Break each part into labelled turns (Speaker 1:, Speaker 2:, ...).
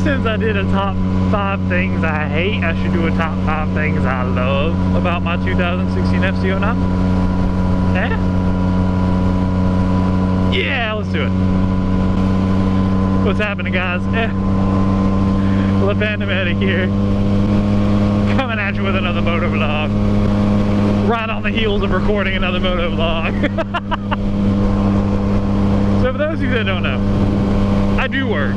Speaker 1: since I did a top 5 things I hate, I should do a top 5 things I love about my 2016 FZ09. Eh? Yeah, let's do it. What's happening, guys? Lepandomatic here. Coming at you with another moto vlog. Right on the heels of recording another moto vlog. So for those of you that don't know, I do work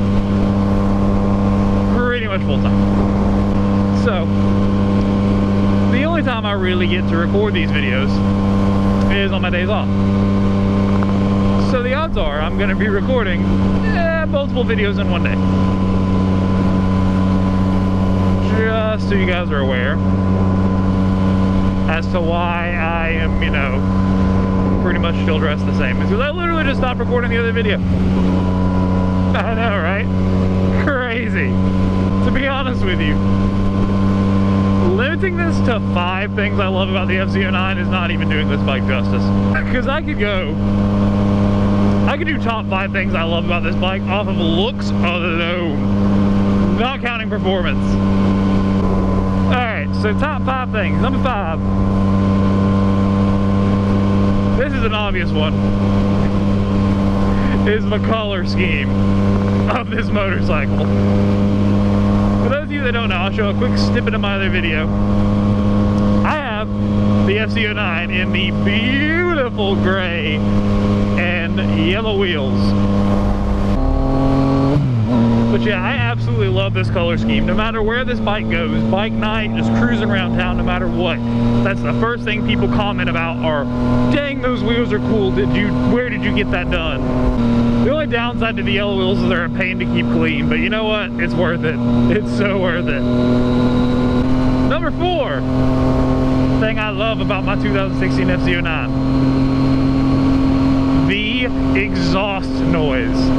Speaker 1: pretty much full time. So the only time I really get to record these videos is on my days off. So the odds are I'm going to be recording multiple videos in one day. Just so you guys are aware as to why I am, you know, pretty much still dressed the same. Because I literally just stopped recording the other video. I know, right? Crazy. To be honest with you, limiting this to 5 things I love about the FZ09 is not even doing this bike justice. Because I could do top 5 things I love about this bike off of looks alone, not counting performance. Alright, so top 5 things. Number 5. This is an obvious one. Is the color scheme of this motorcycle. For those of you that don't know, I'll show a quick snippet of my other video. I have the FZ09 in the beautiful gray and yellow wheels. But yeah, I absolutely love this color scheme. No matter where this bike goes, bike night, just cruising around town, no matter what, that's the first thing people comment about are, dang, those wheels are cool. Where did you get that done? The only downside to the yellow wheels is they're a pain to keep clean, but you know what? It's worth it. It's so worth it. Number 4 thing I love about my 2016 FZ09. The exhaust noise.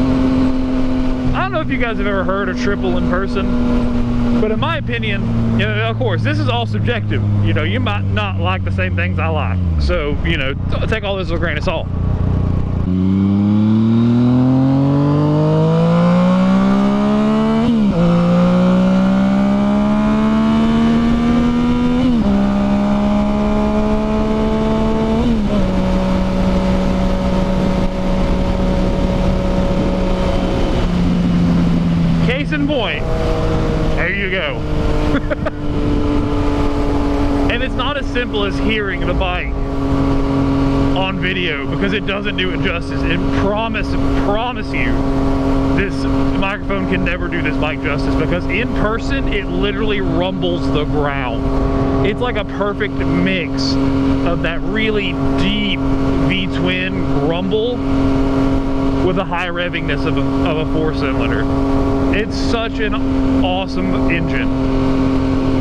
Speaker 1: I don't know if you guys have ever heard a triple in person, but in my opinion, you know, of course, this is all subjective. You know, you might not like the same things I like. So, you know, take all this with a grain of salt. Point, there you go. And it's not as simple as hearing the bike on video, because it doesn't do it justice. And promise you, this microphone can never do this bike justice, because in person it literally rumbles the ground. It's like a perfect mix of that really deep V-twin grumble with the high revingness of a 4-cylinder. It's such an awesome engine.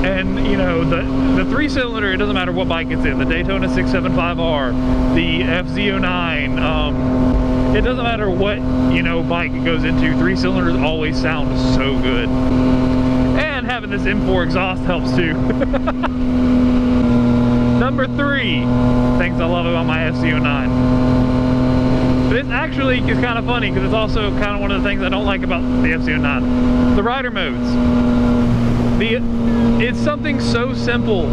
Speaker 1: And you know, the 3-cylinder, it doesn't matter what bike it's in, the Daytona 675R, the FZ09, it doesn't matter what, you know, bike it goes into, 3-cylinders always sound so good. And having this M4 exhaust helps too. Number 3 things I love about my FZ09. This actually is kind of funny, because it's also kind of one of the things I don't like about the FZ09. The rider modes. It's something so simple,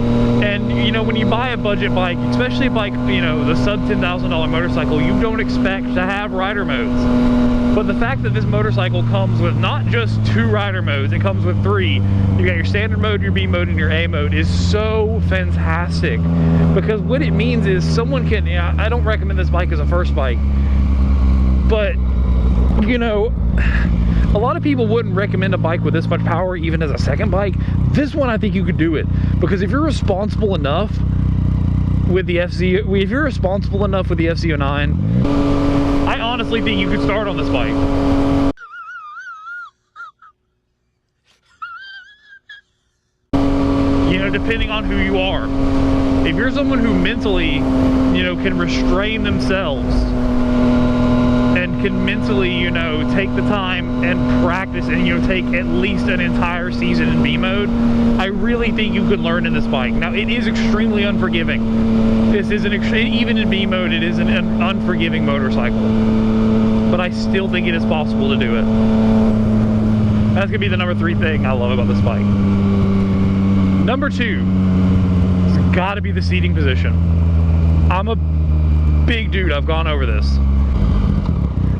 Speaker 1: and you know, when you buy a budget bike, especially like, you know, the sub $10,000 motorcycle, you don't expect to have rider modes. But the fact that this motorcycle comes with not just 2 rider modes, it comes with 3. You got your standard mode, your B mode, and your A mode is so fantastic. Because what it means is someone can, you know, I don't recommend this bike as a first bike, but you know, a lot of people wouldn't recommend a bike with this much power even as a second bike. This one, I think you could do it, because if you're responsible enough with the FZ09, I honestly think you could start on this bike. You know, depending on who you are. If you're someone who mentally, you know, can restrain themselves and can mentally, you know, take the time and practice and, you know, take at least an entire season in B mode, I really think you could learn in this bike. Now, it is extremely unforgiving. This is even in B mode, it is an unforgiving motorcycle. But I still think it is possible to do it. That's gonna be the number 3 thing I love about this bike. Number 2, it's gotta be the seating position. I'm a big dude, I've gone over this.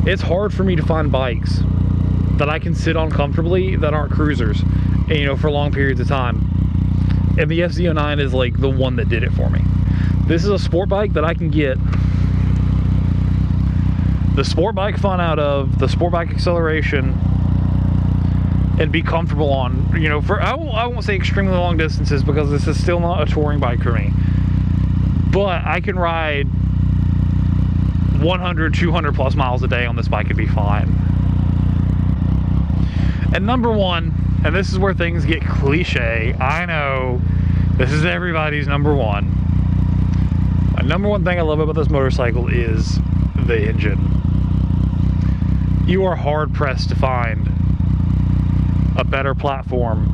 Speaker 1: It's hard for me to find bikes that I can sit on comfortably that aren't cruisers, and, you know, for long periods of time. And the FZ09 is like the one that did it for me. This is a sport bike that I can get the sport bike fun out of, the sport bike acceleration, and be comfortable on, you know, for, I won't say extremely long distances because this is still not a touring bike for me. But I can ride 100, 200 plus miles a day on this bike and be fine. And number 1, and this is where things get cliche, I know, this is everybody's number 1. My number 1 thing I love about this motorcycle is the engine. You are hard pressed to find a better platform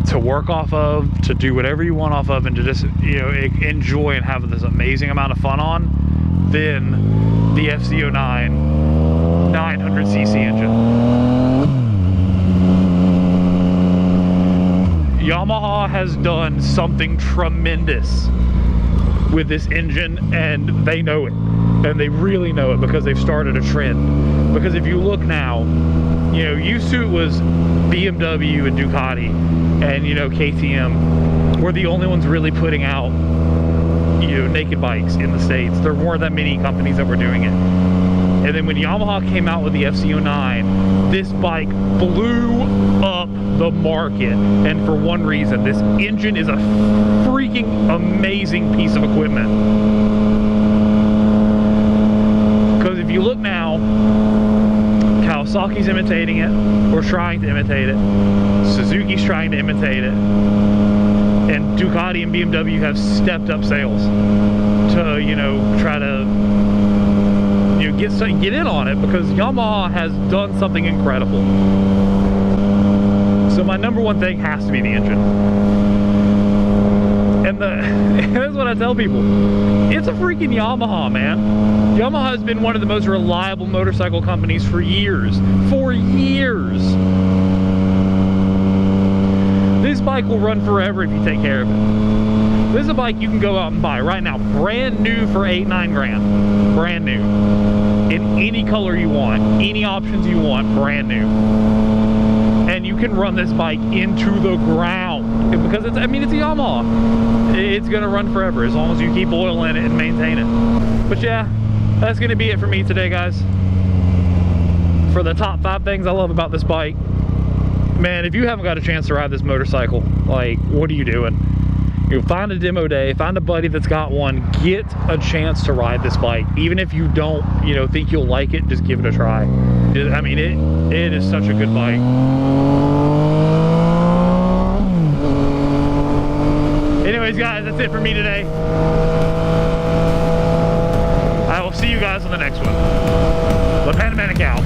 Speaker 1: to work off of, to do whatever you want off of, and to just, you know, enjoy and have this amazing amount of fun on than the FZ09 900cc engine. Yamaha has done something tremendous with this engine, and they know it, and they really know it, because they've started a trend. Because if you look now, you know, used to it was BMW and Ducati and, you know, KTM were the only ones really putting out, you know, naked bikes in the States. There weren't that many companies that were doing it. And then when Yamaha came out with the FZ09, this bike blew up the market. And for one reason, this engine is a freaking amazing piece of equipment. Because if you look now, Kawasaki's imitating it, or trying to imitate it. Suzuki's trying to imitate it. And Ducati and BMW have stepped up sales to, you know, try to, you know, get in on it, because Yamaha has done something incredible. So my number 1 thing has to be the engine. And that's what I tell people. It's a freaking Yamaha, man. Yamaha has been one of the most reliable motorcycle companies for years. For years. This bike will run forever if you take care of it. This is a bike you can go out and buy right now, brand new for 8-9 grand. Brand new. In any color you want, any options you want, brand new. And you can run this bike into the ground, because it's, I mean, it's a Yamaha. It's gonna run forever as long as you keep oil in it and maintain it. But yeah, that's gonna be it for me today, guys. For the top 5 things I love about this bike. Man, if you haven't got a chance to ride this motorcycle, like, what are you doing? You find a demo day, find a buddy that's got one, get a chance to ride this bike. Even if you don't, you know, think you'll like it, just give it a try. I mean, it is such a good bike. Anyways, guys, that's it for me today. I will see you guys on the next one. The Panamanic out.